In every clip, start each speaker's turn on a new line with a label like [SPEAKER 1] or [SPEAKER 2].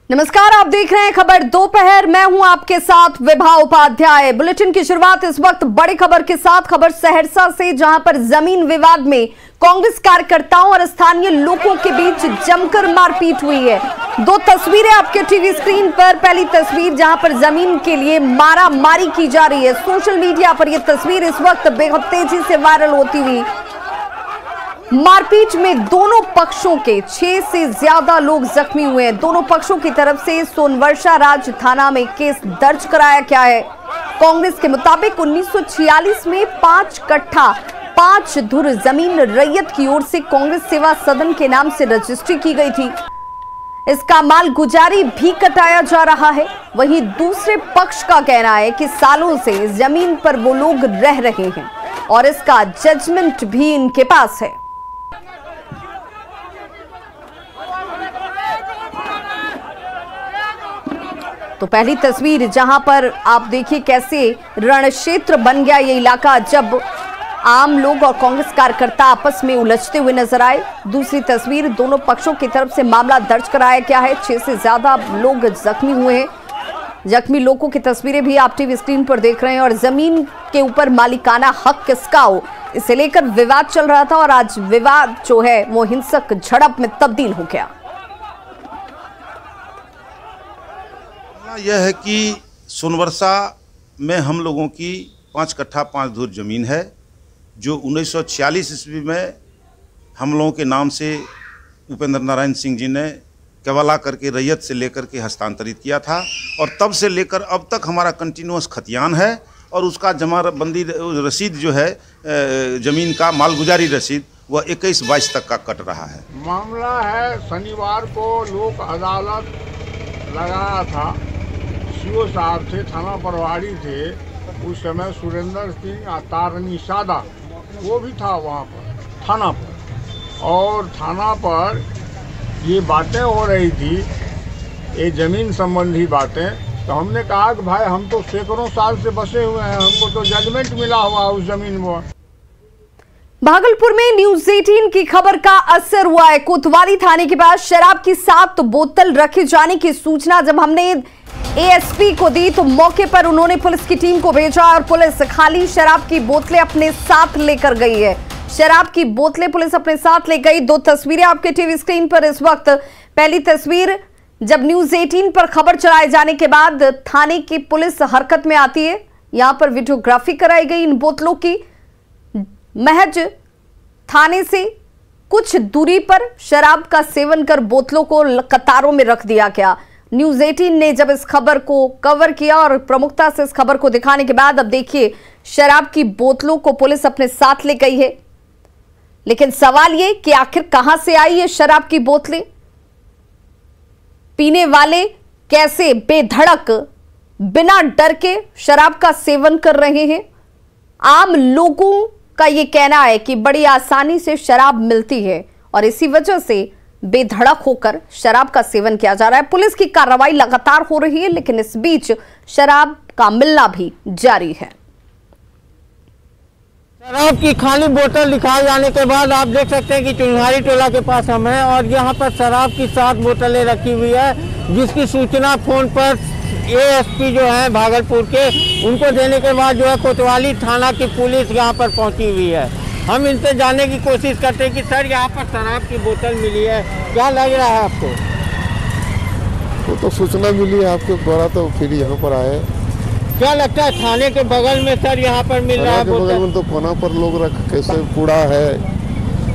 [SPEAKER 1] नमस्कार, आप देख रहे हैं खबर दोपहर। मैं हूं आपके साथ विभा उपाध्याय। बुलेटिन की शुरुआत इस वक्त बड़ी खबर के साथ, खबर सहरसा से, जहां पर जमीन विवाद में कांग्रेस कार्यकर्ताओं और स्थानीय लोगों के बीच जमकर मारपीट हुई है। दो तस्वीरें आपके टीवी स्क्रीन पर। पहली तस्वीर जहां पर जमीन के लिए मारा मारी की जा रही है। सोशल मीडिया पर यह तस्वीर इस वक्त बेहद तेजी से वायरल होती हुई। मारपीट में दोनों पक्षों के 6 से ज्यादा लोग जख्मी हुए हैं। दोनों पक्षों की तरफ से सोनवर्षा राज थाना में केस दर्ज कराया गया है। कांग्रेस के मुताबिक 1946 में 5 कट्ठा 5 धुर जमीन रैयत की ओर से कांग्रेस सेवा सदन के नाम से रजिस्ट्री की गई थी। इसका माल गुजारी भी कटाया जा रहा है। वहीं दूसरे पक्ष का कहना है कि सालों से जमीन पर वो लोग रह रहे हैं और इसका जजमेंट भी इनके पास है। तो पहली तस्वीर जहां पर आप देखिए कैसे रण क्षेत्र बन गया ये इलाका, जब आम लोग और कांग्रेस कार्यकर्ता आपस में उलझते हुए नजर आए। दूसरी तस्वीर, दोनों पक्षों की तरफ से मामला दर्ज कराया गया है। 6 से ज्यादा लोग जख्मी हुए हैं। जख्मी लोगों की तस्वीरें भी आप टीवी स्क्रीन पर देख रहे हैं। और जमीन के ऊपर मालिकाना हक किसका हो, इसे लेकर विवाद चल रहा था और आज विवाद जो है वो हिंसक झड़प में तब्दील हो गया।
[SPEAKER 2] यह है कि सोनवर्षा में हम लोगों की 5 कट्ठा 5 धुर जमीन है, जो 1946 ईस्वी में हम लोगों के नाम से उपेंद्र नारायण सिंह जी ने कवाला करके रैयत से लेकर के हस्तांतरित किया था। और तब से लेकर अब तक हमारा कंटिन्यूअस खतियान है। और उसका जमाबंदी रसीद जो है ज़मीन का मालगुजारी रसीद, वह 21-22 तक का कट रहा है।
[SPEAKER 3] मामला है शनिवार को लोक अदालत लगाया था। सीओ साहब थे, थाना प्रभारी थे उस समय, सुरेंद्र सिंह और तारनी सादा, वो भी था वहाँ पर थाना पर। और थाना पर ये बातें हो रही थी, ये ज़मीन संबंधी बातें। तो हमने कहा कि भाई हम तो सैकड़ों साल से बसे हुए हैं, हमको तो जजमेंट मिला हुआ उस जमीन में।
[SPEAKER 1] भागलपुर में न्यूज 18 की खबर का असर हुआ है। कोतवाली थाने के पास शराब की 7 बोतल रखे जाने की सूचना जब हमने एएसपी को दी तो मौके पर उन्होंने पुलिस की टीम को भेजा और पुलिस खाली शराब की बोतलें अपने साथ लेकर गई है। शराब की बोतलें पुलिस अपने साथ ले गई। 2 तस्वीरें आपके टीवी स्क्रीन पर इस वक्त। पहली तस्वीर, जब न्यूज 18 पर खबर चलाए जाने के बाद थाने की पुलिस हरकत में आती है। यहां पर वीडियोग्राफी कराई गई इन बोतलों की। महज थाने से कुछ दूरी पर शराब का सेवन कर बोतलों को कतारों में रख दिया गया। न्यूज 18 ने जब इस खबर को कवर किया और प्रमुखता से इस खबर को दिखाने के बाद अब देखिए शराब की बोतलों को पुलिस अपने साथ ले गई है। लेकिन सवाल ये कि आखिर कहां से आई ये शराब की बोतलें? पीने वाले कैसे बेधड़क बिना डर के शराब का सेवन कर रहे हैं? आम लोगों का यह कहना है कि बड़ी आसानी से शराब मिलती है और इसी वजह से बेधड़क होकर शराब का सेवन किया जा रहा है। पुलिस की कार्रवाई लगातार हो रही है, लेकिन इस बीच शराब का मिलना भी जारी है।
[SPEAKER 4] शराब की खाली बोतल दिखाए जाने के बाद आप देख सकते हैं कि चुनहारी टोला के पास हम हैं और यहाँ पर शराब की 7 बोतलें रखी हुई है, जिसकी सूचना फोन पर एएसपी जो है भागलपुर के, उनको देने के बाद जो है कोतवाली थाना की पुलिस यहाँ पर पहुँची हुई है। हम इनसे जानने की कोशिश करते हैं कि सर यहाँ पर शराब की बोतल मिली है, क्या लग रहा है आपको?
[SPEAKER 5] वो तो सूचना मिली है आपके द्वारा, तो फिर यहाँ पर आए।
[SPEAKER 4] क्या लगता है थाने के बगल में सर यहाँ पर मिल रहा है बोतल?
[SPEAKER 5] बगल में तो कोना पर लोग रख, कैसे कूड़ा है,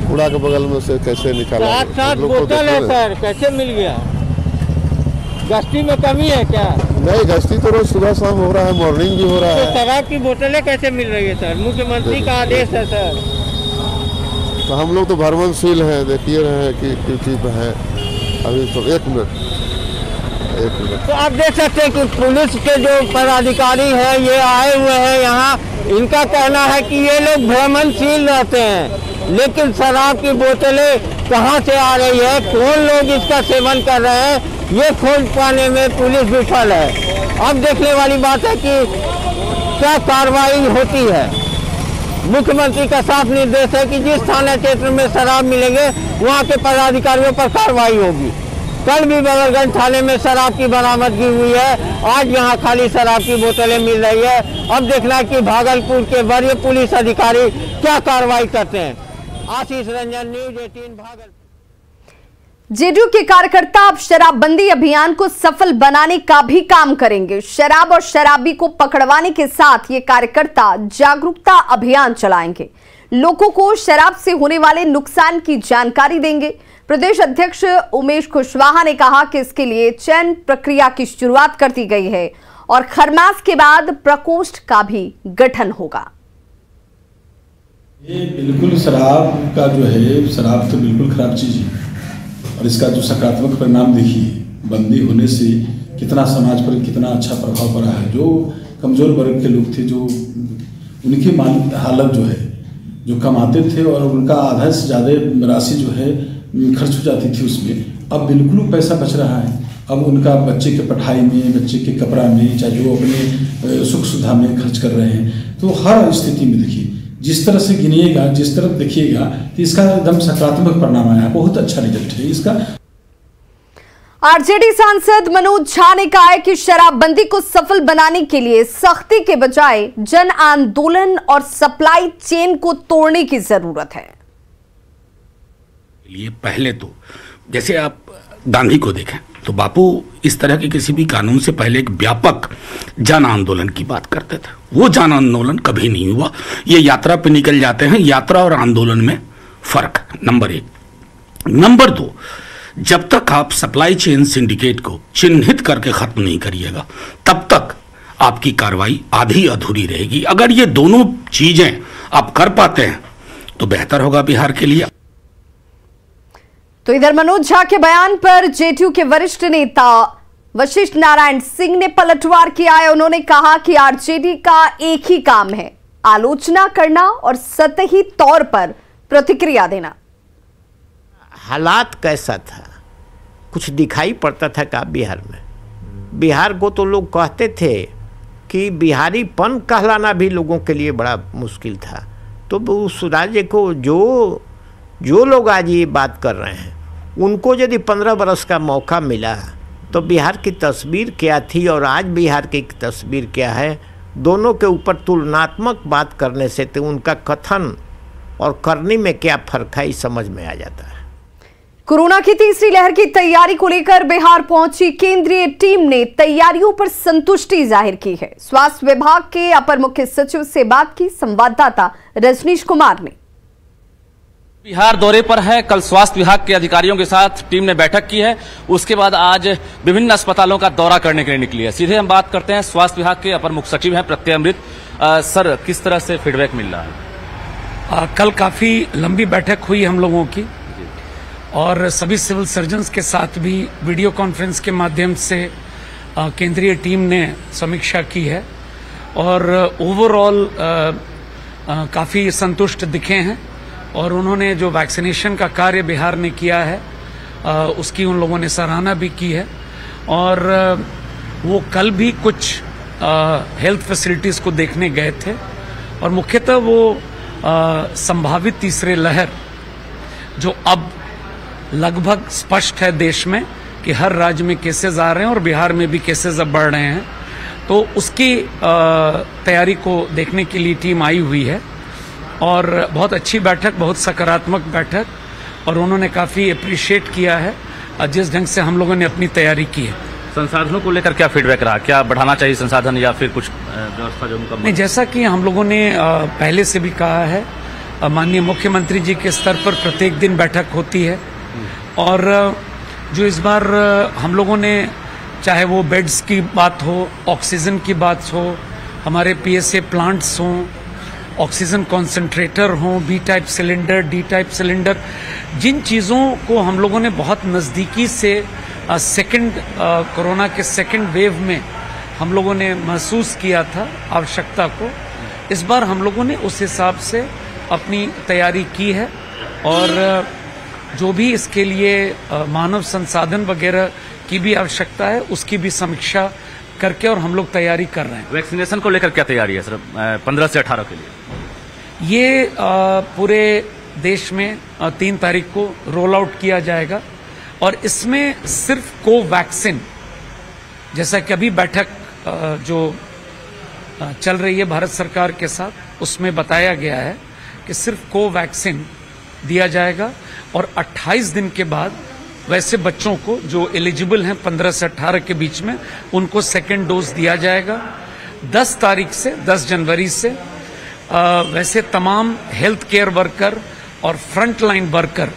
[SPEAKER 5] कूड़ा के बगल में से कैसे निकाला?
[SPEAKER 4] 7 बोतल है सर, कैसे मिल गया? गश्ती में कमी है क्या?
[SPEAKER 5] नहीं, गश्ती तो रोज सुबह शाम हो रहा है, मॉर्निंग भी हो रहा है।
[SPEAKER 4] तो शराब की बोतलें कैसे मिल रही है सर? मुख्यमंत्री का आदेश है सर।
[SPEAKER 5] तो हम लोग तो भरमनशील हैं, देखिए रहे हैं कि ड्यूटी पे है अभी। तो एक मिनट।
[SPEAKER 4] तो आप देख सकते हैं कि पुलिस के जो पदाधिकारी हैं ये आए हुए हैं यहाँ। इनका कहना है कि ये लोग भ्रमणशील रहते हैं, लेकिन शराब की बोतलें कहाँ से आ रही है, कौन लोग इसका सेवन कर रहे हैं, ये खोज पाने में पुलिस विफल है। अब देखने वाली बात है कि क्या कार्रवाई होती है। मुख्यमंत्री का साफ निर्देश है कि जिस थाना क्षेत्र में शराब मिलेंगे वहाँ के पदाधिकारियों पर कार्रवाई होगी। कल भी बबरगंज थाने में शराब की बरामदगी हुई है, आज यहाँ खाली शराब की बोतलें मिल रही है। अब देखना है कि भागलपुर के वरीय पुलिस अधिकारी क्या कार्रवाई करते हैं। आशीष रंजन, न्यूज 18 भागलपुर।
[SPEAKER 1] जेडीयू के कार्यकर्ता अब शराबबंदी अभियान को सफल बनाने का भी काम करेंगे। शराब और शराबी को पकड़वाने के साथ ये कार्यकर्ता जागरूकता अभियान चलाएंगे, लोगों को शराब से होने वाले नुकसान की जानकारी देंगे। प्रदेश अध्यक्ष उमेश कुशवाहा ने कहा कि इसके लिए चयन प्रक्रिया की शुरुआत कर दी गई है और खरमास के बाद प्रकोष्ठ का भी गठन होगा।
[SPEAKER 6] ये बिल्कुल शराब का जो है, शराब तो बिल्कुल खराब चीज है और इसका जो सकारात्मक परिणाम देखिए, बंदी होने से कितना समाज पर कितना अच्छा प्रभाव पड़ा है। जो कमजोर वर्ग के लोग थे, जो उनकी माली हालत जो है, जो कमाते थे और उनका आधा से ज़्यादा राशि जो है खर्च हो जाती थी उसमें, अब बिल्कुल पैसा बच रहा है। अब उनका बच्चे के पढ़ाई में, बच्चे के कपड़ा में, चाहे जो अपने सुख सुविधा में खर्च कर रहे हैं। तो हर स्थिति में देखिए, जिस तरह से गिनिएगा, जिस तरफ देखिएगा, तो इसका एकदम सकारात्मक परिणाम आया, बहुत अच्छा रिजल्ट है इसका।
[SPEAKER 1] आरजेडी सांसद मनोज झा ने कहा है कि शराबबंदी को सफल बनाने के लिए सख्ती के बजाय जन आंदोलन और सप्लाई चेन को तोड़ने की जरूरत है।
[SPEAKER 7] ये पहले तो जैसे आप गांधी को देखें तो बापू इस तरह के किसी भी कानून से पहले एक व्यापक जन आंदोलन की बात करते थे। वो जन आंदोलन कभी नहीं हुआ। ये यात्रा पे निकल जाते हैं। यात्रा और आंदोलन में फर्क, नंबर 1। नंबर 2, जब तक आप सप्लाई चेन सिंडिकेट को चिन्हित करके खत्म नहीं करिएगा, तब तक आपकी कार्रवाई आधी अधूरी रहेगी। अगर ये दोनों चीजें आप कर पाते हैं तो बेहतर होगा बिहार के लिए।
[SPEAKER 1] तो इधर मनोज झा के बयान पर जेडीयू के वरिष्ठ नेता वशिष्ठ नारायण सिंह ने पलटवार किया है। उन्होंने कहा कि आरजेडी का एक ही काम है, आलोचना करना और सतही तौर पर प्रतिक्रिया देना।
[SPEAKER 8] हालात कैसा था, कुछ दिखाई पड़ता था का बिहार में? बिहार को तो लोग कहते थे कि बिहारीपन कहलाना भी लोगों के लिए बड़ा मुश्किल था। तो उस राज्य को जो लोग आज ये बात कर रहे हैं, उनको यदि 15 बरस का मौका मिला तो बिहार की तस्वीर क्या थी और आज बिहार की तस्वीर क्या है, दोनों के ऊपर तुलनात्मक बात करने से तो उनका कथन और करने में क्या फर्क है, समझ में आ जाता है।
[SPEAKER 1] कोरोना की तीसरी लहर की तैयारी को लेकर बिहार पहुंची केंद्रीय टीम ने तैयारियों पर संतुष्टि जाहिर की है। स्वास्थ्य विभाग के अपर मुख्य सचिव से बात की संवाददाता रजनीश कुमार ने।
[SPEAKER 9] बिहार दौरे पर है, कल स्वास्थ्य विभाग के अधिकारियों के साथ टीम ने बैठक की है। उसके बाद आज विभिन्न अस्पतालों का दौरा करने के लिए निकली है। सीधे हम बात करते हैं स्वास्थ्य विभाग के अपर मुख्य सचिव हैं प्रत्यय अमृत। सर, किस तरह से फीडबैक मिल रहा है?
[SPEAKER 10] कल काफी लंबी बैठक हुई हम लोगों की और सभी सिविल सर्जन्स के साथ भी वीडियो कॉन्फ्रेंस के माध्यम से केंद्रीय टीम ने समीक्षा की है और ओवरऑल काफी संतुष्ट दिखे हैं। और उन्होंने जो वैक्सीनेशन का कार्य बिहार ने किया है उसकी उन लोगों ने सराहना भी की है। और वो कल भी कुछ हेल्थ फैसिलिटीज को देखने गए थे और मुख्यतः वो संभावित तीसरे लहर जो अब लगभग स्पष्ट है देश में कि हर राज्य में केसेस आ रहे हैं और बिहार में भी केसेस अब बढ़ रहे हैं, तो उसकी तैयारी को देखने के लिए टीम आई हुई है। और बहुत अच्छी बैठक, बहुत सकारात्मक बैठक, और उन्होंने काफ़ी अप्रिशिएट किया है जिस ढंग से हम लोगों ने अपनी तैयारी की है।
[SPEAKER 9] संसाधनों को लेकर क्या फीडबैक रहा? क्या बढ़ाना चाहिए संसाधन या फिर कुछ व्यवस्था जो उनका?
[SPEAKER 10] नहीं, जैसा कि हम लोगों ने पहले से भी कहा है, माननीय मुख्यमंत्री जी के स्तर पर प्रत्येक दिन बैठक होती है और जो इस बार हम लोगों ने, चाहे वो बेड्स की बात हो, ऑक्सीजन की बात हो, हमारे पीएसए प्लांट्स हों, ऑक्सीजन कॉन्सेंट्रेटर हों, B type cylinder, D type cylinder, जिन चीज़ों को हम लोगों ने बहुत नज़दीकी से कोरोना के सेकंड वेव में हम लोगों ने महसूस किया था आवश्यकता को, इस बार हम लोगों ने उस हिसाब से अपनी तैयारी की है और जो भी इसके लिए मानव संसाधन वगैरह की भी आवश्यकता है उसकी भी समीक्षा करके और हम लोग तैयारी कर रहे हैं।
[SPEAKER 9] वैक्सीनेशन को लेकर क्या तैयारी है सर 15 से 18 के लिए?
[SPEAKER 10] ये पूरे देश में 3 तारीख को रोल आउट किया जाएगा और इसमें सिर्फ कोवैक्सीन, जैसा कि अभी बैठक जो चल रही है भारत सरकार के साथ, उसमें बताया गया है कि सिर्फ कोवैक्सीन दिया जाएगा और 28 दिन के बाद वैसे बच्चों को जो एलिजिबल हैं 15 से 18 के बीच में, उनको सेकेंड डोज दिया जाएगा। 10 तारीख से 10 जनवरी से वैसे तमाम हेल्थ केयर वर्कर और फ्रंट लाइन वर्कर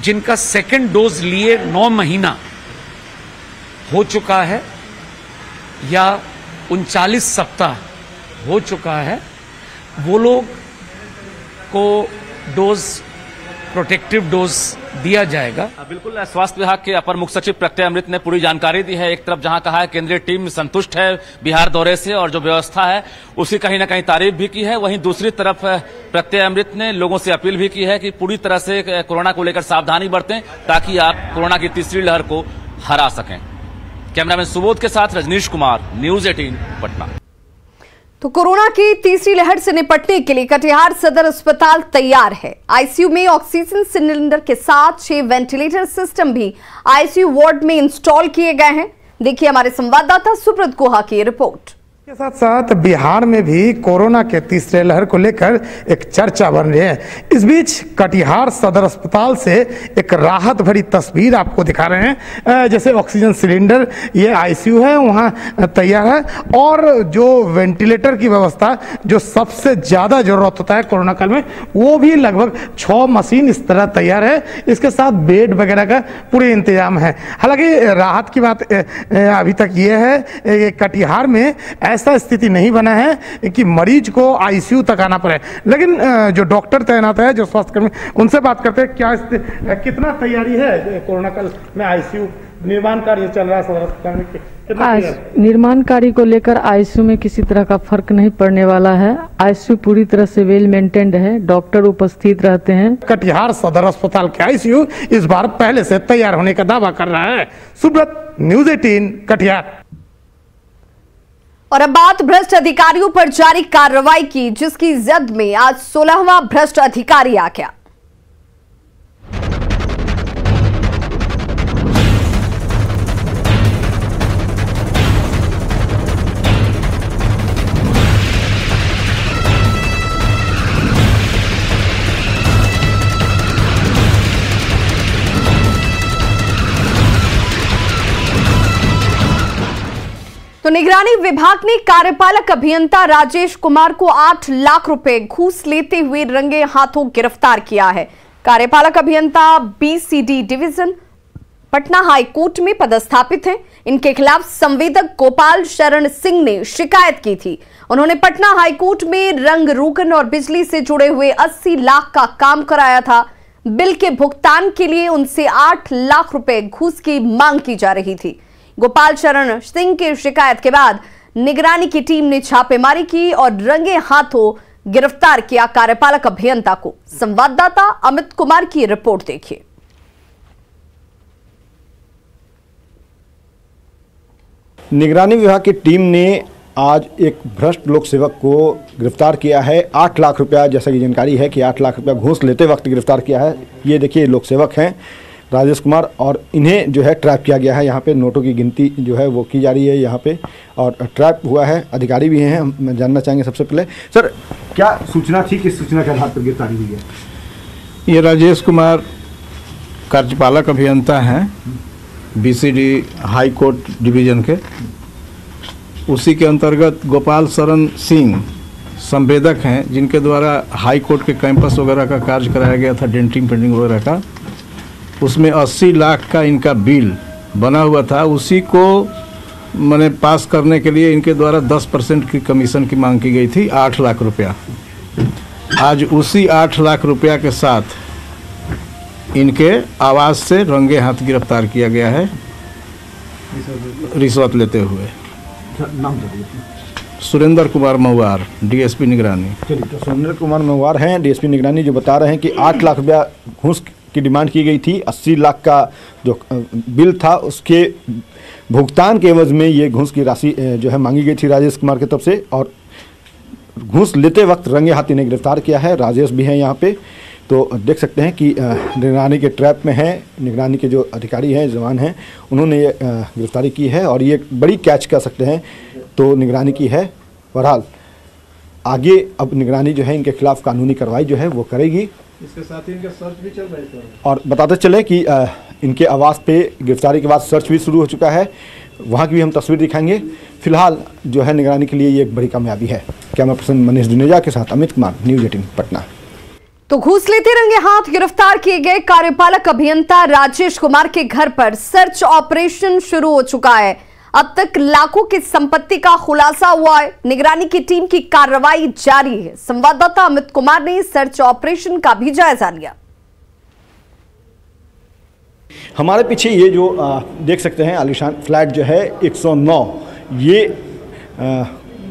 [SPEAKER 10] जिनका सेकेंड डोज लिए 9 महीना हो चुका है या 39 सप्ताह हो चुका है, वो लोग को डोज, प्रोटेक्टिव डोज दिया जाएगा।
[SPEAKER 9] बिल्कुल, स्वास्थ्य विभाग के अपर मुख्य सचिव प्रत्यय अमृत ने पूरी जानकारी दी है। एक तरफ जहां कहा है केंद्रीय टीम संतुष्ट है बिहार दौरे से और जो व्यवस्था है उसकी कहीं ना कहीं तारीफ भी की है, वहीं दूसरी तरफ प्रत्यय अमृत ने लोगों से अपील भी की है कि पूरी तरह से कोरोना को लेकर सावधानी बरतें ताकि आप कोरोना की तीसरी लहर को हरा सकें। कैमरामैन सुबोध के साथ रजनीश कुमार, न्यूज 18 पटना।
[SPEAKER 1] तो कोरोना की तीसरी लहर से निपटने के लिए कटिहार सदर अस्पताल तैयार है। आईसीयू में ऑक्सीजन सिलेंडर के साथ 6 वेंटिलेटर सिस्टम भी आईसीयू वार्ड में इंस्टॉल किए गए हैं। देखिए हमारे संवाददाता सुब्रत गुहा की रिपोर्ट।
[SPEAKER 11] के साथ साथ बिहार में भी कोरोना के तीसरे लहर को लेकर एक चर्चा बन रही है। इस बीच कटिहार सदर अस्पताल से एक राहत भरी तस्वीर आपको दिखा रहे हैं। जैसे ऑक्सीजन सिलेंडर, ये आईसीयू है, वहाँ तैयार है और जो वेंटिलेटर की व्यवस्था जो सबसे ज़्यादा जरूरत होता है कोरोना काल में, वो भी लगभग 6 मशीन इस तरह तैयार है। इसके साथ बेड वगैरह का पूरे इंतजाम है। हालांकि राहत की बात अभी तक ये है, कटिहार में ऐसा स्थिति नहीं बना है कि मरीज को आईसीयू तक आना पड़े, लेकिन जो डॉक्टर तैनात है, जो स्वास्थ्यकर्मी, उनसे बात करते हैं क्या कितना तैयारी है कोरोना काल में। आईसीयू निर्माण कार्य चल रहा है सदर अस्पताल में,
[SPEAKER 12] निर्माण कार्य को लेकर आईसीयू में किसी तरह का फर्क नहीं पड़ने वाला है। आईसीयू पूरी तरह से वेल मेंटेन्ड है, डॉक्टर उपस्थित रहते हैं।
[SPEAKER 11] कटिहार सदर अस्पताल के आईसीयू इस बार पहले से तैयार होने का दावा कर रहा है। सुब्रत, न्यूज 18 कटिहार।
[SPEAKER 1] और अब बात भ्रष्ट अधिकारियों पर जारी कार्रवाई की, जिसकी जद में आज 16वां भ्रष्ट अधिकारी आ गया। तो निगरानी विभाग ने कार्यपालक अभियंता राजेश कुमार को 8 लाख रुपए घूस लेते हुए रंगे हाथों गिरफ्तार किया है। कार्यपालक अभियंता BCD division Patna high court में पदस्थापित हैं। इनके खिलाफ संवेदक गोपाल शरण सिंह ने शिकायत की थी। उन्होंने पटना हाई कोर्ट में रंग रोगन और बिजली से जुड़े हुए 80 लाख का काम कराया था। बिल के भुगतान के लिए उनसे 8 लाख रुपए घूस की मांग की जा रही थी। गोपाल शरण सिंह की शिकायत के बाद निगरानी की टीम ने छापेमारी की और रंगे हाथों गिरफ्तार किया कार्यपालक अभियंता को। संवाददाता अमित कुमार की रिपोर्ट देखिए।
[SPEAKER 13] निगरानी विभाग की टीम ने आज एक भ्रष्ट लोक सेवक को गिरफ्तार किया है। 8 लाख रुपया, जैसा कि जानकारी है कि 8 लाख रुपया घूस लेते वक्त गिरफ्तार किया है। ये देखिए लोक सेवक हैं राजेश कुमार, और इन्हें जो है ट्रैप किया गया है। यहाँ पे नोटों की गिनती जो है वो की जा रही है यहाँ पे, और ट्रैप हुआ है। अधिकारी भी हैं, हम जानना चाहेंगे सबसे पहले सर, क्या सूचना थी, किस सूचना के आधार पर गिरफ्तारी हुई है?
[SPEAKER 14] ये राजेश कुमार कार्यपालक अभियंता हैं बीसीडी हाई कोर्ट डिवीजन के। उसी के अंतर्गत गोपाल शरण सिंह संवेदक हैं, जिनके द्वारा हाई कोर्ट के कैंपस वगैरह का कार्य कराया गया था, डेंटिंग पेंटिंग वगैरह का। उसमें 80 लाख का इनका बिल बना हुआ था। उसी को मैंने पास करने के लिए इनके द्वारा 10% की कमीशन की मांग की गई थी, 8 लाख रुपया। आज उसी 8 लाख रुपया के साथ इनके आवाज़ से रंगे हाथ गिरफ्तार किया गया है रिश्वत लेते हुए।
[SPEAKER 13] नाम
[SPEAKER 14] सुरेंद्र कुमार महुआर, डीएसपी निगरानी।
[SPEAKER 13] चलिए, तो सुरेंद्र कुमार महुआर हैं डीएसपी निगरानी, जो बता रहे हैं कि 8 लाख रुपया घूस की डिमांड की गई थी। 80 लाख का जो बिल था उसके भुगतान के एवज में ये घूस की राशि जो है मांगी गई थी राजेश कुमार की तरफ से, और घूस लेते वक्त रंगे हाथ इन्हें गिरफ्तार किया है। राजेश भी हैं यहाँ पे। तो देख सकते हैं कि निगरानी के ट्रैप में है। निगरानी के जो अधिकारी हैं, जवान हैं, उन्होंने ये गिरफ्तारी की है और ये बड़ी कैच कह सकते हैं तो निगरानी की है। बहरहाल आगे अब निगरानी जो है इनके खिलाफ कानूनी कार्रवाई जो है वो करेगी।
[SPEAKER 14] इसके साथ ही इनका सर्च भी चल रहा है
[SPEAKER 13] और बताते चले कि इनके आवास पे गिरफ्तारी के बाद सर्च भी शुरू हो चुका है। वहाँ की भी हम तस्वीर दिखाएंगे। फिलहाल जो है निगरानी के लिए ये एक बड़ी कामयाबी है। कैमरा पर्सन मनीष जुनेजा के साथ अमित कुमार, न्यूज़ 18 पटना।
[SPEAKER 1] तो घूस लेते रंगे हाथ गिरफ्तार किए गए कार्यपालक अभियंता राजेश कुमार के घर पर सर्च ऑपरेशन शुरू हो चुका है। अब तक लाखों की संपत्ति का खुलासा हुआ है। निगरानी की टीम की कार्रवाई जारी है। संवाददाता अमित कुमार ने सर्च ऑपरेशन का भी जायजा लिया।
[SPEAKER 13] हमारे पीछे ये जो देख सकते हैं आलीशान फ्लैट जो है 109, ये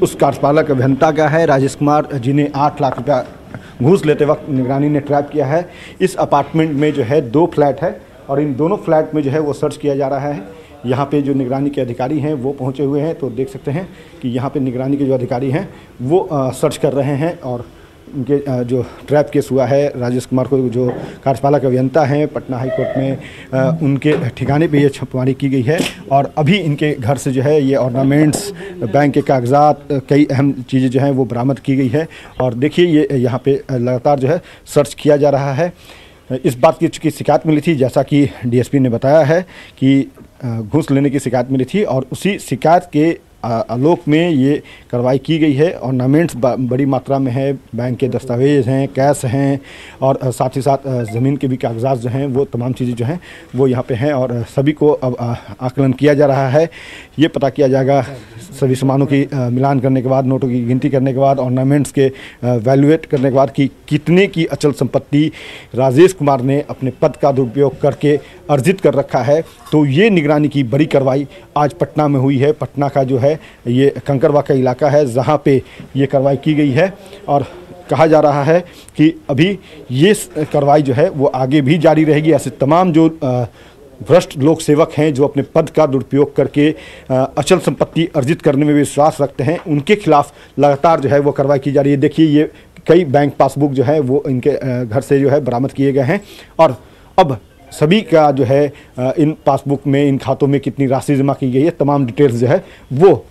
[SPEAKER 13] उस कार्यपालक अभियंता का है राजेश कुमार, जिन्हें 8 लाख रुपया घूस लेते वक्त निगरानी ने ट्रैप किया है। इस अपार्टमेंट में जो है 2 फ्लैट है और इन दोनों फ्लैट में जो है वो सर्च किया जा रहा है। यहाँ पे जो निगरानी के अधिकारी हैं वो पहुँचे हुए हैं, तो देख सकते हैं कि यहाँ पे निगरानी के जो अधिकारी हैं वो सर्च कर रहे हैं। और इनके जो ट्रैप केस हुआ है राजेश कुमार को, जो कार्यपालक अभियंता हैं पटना हाई कोर्ट में, उनके ठिकाने पे ये छापेमारी की गई है। और अभी इनके घर से जो है ये ऑर्नामेंट्स, बैंक के कागजात, कई अहम चीज़ें जो हैं वो बरामद की गई है। और देखिए ये यहाँ पे लगातार जो है सर्च किया जा रहा है। इस बात की चूँकि शिकायत मिली थी, जैसा कि डीएसपी ने बताया है कि घूस लेने की शिकायत मिली थी और उसी शिकायत के आलोक में ये कार्रवाई की गई है। ऑर्नामेंट्स बड़ी मात्रा में है, बैंक के दस्तावेज हैं, कैश हैं और साथ ही साथ ज़मीन के भी कागजात जो हैं वो तमाम चीज़ें जो हैं वो यहाँ पे हैं। और सभी को अब आकलन किया जा रहा है। ये पता किया जाएगा सभी सामानों की मिलान करने के बाद, नोटों की गिनती करने के बाद, ऑर्नामेंट्स के वैल्यूएट करने के बाद कि कितने की अचल संपत्ति राजेश कुमार ने अपने पद का दुरुपयोग करके अर्जित कर रखा है। तो ये निगरानी की बड़ी कार्रवाई आज पटना में हुई है। पटना का जो है ये कंकड़बाग का इलाका है जहाँ पे ये कार्रवाई की गई है और कहा जा रहा है कि अभी ये कार्रवाई जो है वो आगे भी जारी रहेगी। ऐसे तमाम जो भ्रष्ट लोक सेवक हैं जो अपने पद का दुरुपयोग करके अचल संपत्ति अर्जित करने में विश्वास रखते हैं, उनके खिलाफ लगातार जो है वो कार्रवाई की जा रही है। देखिए ये कई बैंक पासबुक जो है वो इनके घर से जो है बरामद किए गए हैं और अब सभी का जो है इन पासबुक में, इन खातों में कितनी राशि जमा की गई है, तमाम डिटेल्स जो है वो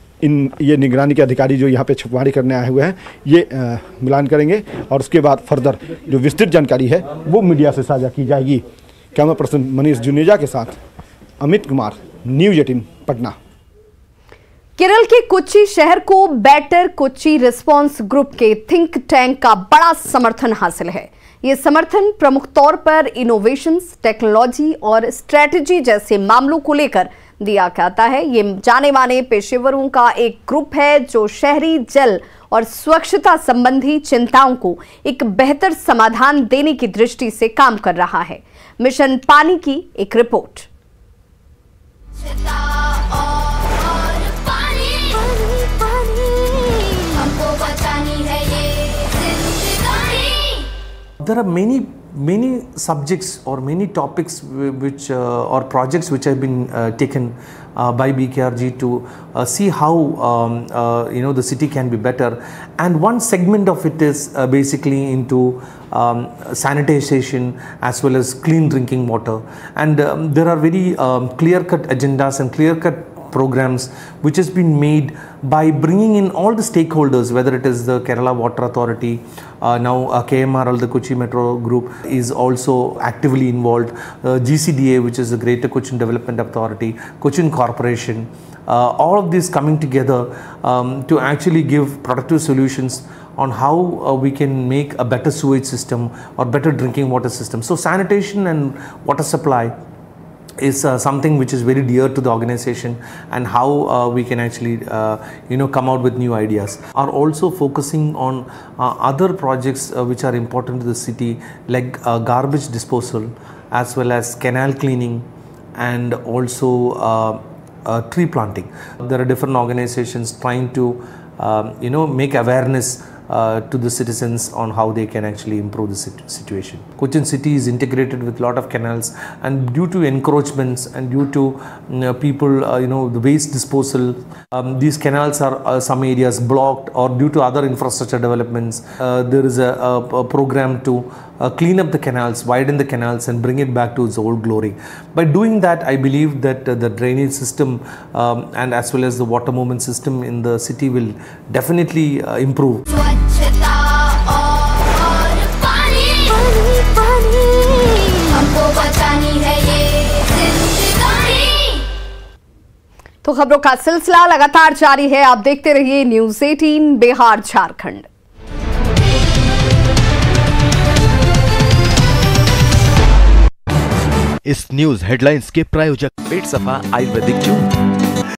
[SPEAKER 13] ये निगरानी के अधिकारी जो यहाँ पे छापेमारी करने आए हुए हैं ये मिलान करेंगे और उसके बाद फर्दर जो विस्तृत जानकारी है वो मीडिया से साझा की जाएगी। कैमरा पर्सन मनीष जुनेजा के साथ अमित कुमार, न्यूज़ 18 पटना।
[SPEAKER 1] केरल के कोच्चि शहर को बेटर कोच्चि रिस्पांस ग्रुप के थिंक टैंक का बड़ा समर्थन हासिल है। ये समर्थन प्रमुख तौर पर इनोवेशंस, टेक्नोलॉजी और स्ट्रेटजी जैसे मामलों को लेकर दिया जाता है। ये जाने माने पेशेवरों का एक ग्रुप है जो शहरी जल और स्वच्छता संबंधी चिंताओं को एक बेहतर समाधान देने की दृष्टि से काम कर रहा है। मिशन पानी की एक report.
[SPEAKER 15] There are many subjects or many topics which or projects which have been taken by BKRG to see how the city can be better, and one segment of it is basically into sanitization as well as clean drinking water, and there are very clear-cut agendas and clear-cut programs which has been made by bringing in all the stakeholders, whether it is the Kerala Water Authority, now KMRL, the Kochi Metro Group is also actively involved, GCDA, which is the Greater Cochin Development Authority, Cochin Corporation, all of these coming together to actually give productive solutions on how we can make a better sewage system or better drinking water system. So sanitation and water supply is something which is very dear to the organization, and how we can actually come out with new ideas. Are also focusing on other projects which are important to the city, like garbage disposal as well as canal cleaning and also tree planting. There are different organizations trying to make awareness to the citizens on how they can actually improve the situation. Cochin city is integrated with a lot of canals, and due to encroachments and due to people, the waste disposal, these canals are some areas blocked, or due to other infrastructure developments, there is a program to clean up the canals, widen the canals, and bring it back to its old glory. By doing that, I believe that the drainage system and as well as the water movement system in the city will definitely improve.
[SPEAKER 1] तो खबरों का सिलसिला लगातार जारी है। आप देखते रहिए न्यूज़ 18 बिहार झारखंड।
[SPEAKER 16] इस न्यूज हेडलाइंस के प्रायोजक
[SPEAKER 17] पेट सफा आयुर्वेदिक जून।